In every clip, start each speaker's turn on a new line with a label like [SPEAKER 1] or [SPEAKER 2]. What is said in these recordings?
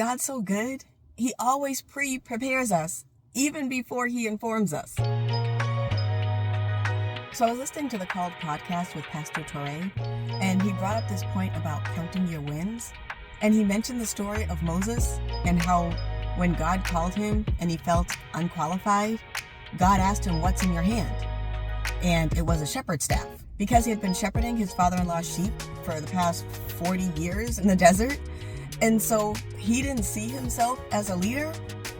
[SPEAKER 1] God's so good, He always prepares us, even before He informs us. So I was listening to the Called podcast with Pastor Torre, and he brought up this point about counting your wins. And he mentioned the story of Moses and how when God called him and he felt unqualified, God asked him, "What's in your hand?" And it was a shepherd's staff, because he had been shepherding his father-in-law's sheep for the past 40 years in the desert. And so he didn't see himself as a leader,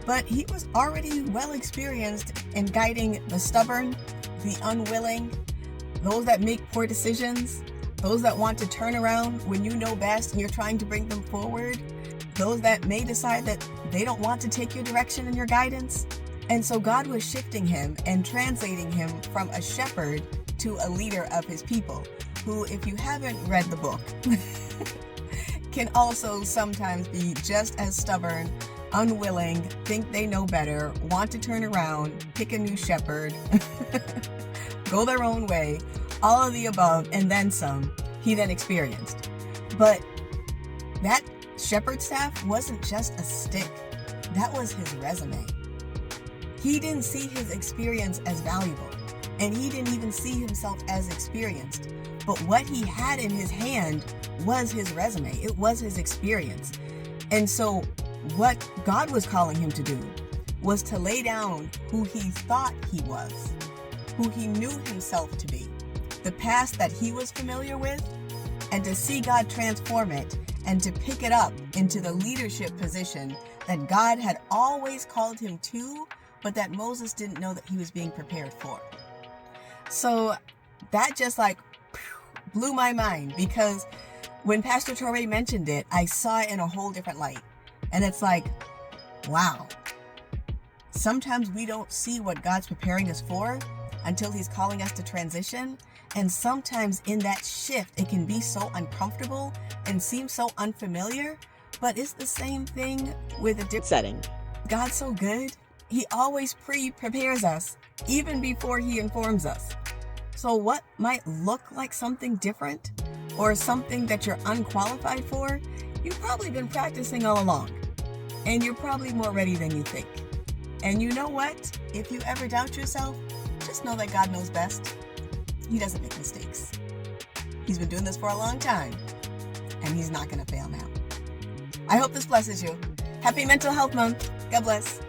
[SPEAKER 1] but he was already well experienced in guiding the stubborn, the unwilling, those that make poor decisions, those that want to turn around when you know best and you're trying to bring them forward, those that may decide that they don't want to take your direction and your guidance. And so God was shifting him and translating him from a shepherd to a leader of his people, who, if you haven't read the book, can also sometimes be just as stubborn, unwilling, think they know better, want to turn around, pick a new shepherd, go their own way, all of the above, and then some, he then experienced. But that shepherd staff wasn't just a stick. That was his resume. He didn't see his experience as valuable, and he didn't even see himself as experienced. But what he had in his hand was his resume. It was his experience. And so what God was calling him to do was to lay down who he thought he was, who he knew himself to be, the past that he was familiar with, and to see God transform it and to pick it up into the leadership position that God had always called him to, but that Moses didn't know that he was being prepared for. So that just blew my mind, because when Pastor Torre mentioned it, I saw it in a whole different light. And it's like, wow. Sometimes we don't see what God's preparing us for until He's calling us to transition. And sometimes in that shift, it can be so uncomfortable and seem so unfamiliar, but it's the same thing with a different setting. God's so good. He always prepares us, even before He informs us. So what might look like something different or something that you're unqualified for, you've probably been practicing all along, and you're probably more ready than you think. And you know what? If you ever doubt yourself, just know that God knows best. He doesn't make mistakes. He's been doing this for a long time, and He's not going to fail now. I hope this blesses you. Happy Mental Health Month. God bless.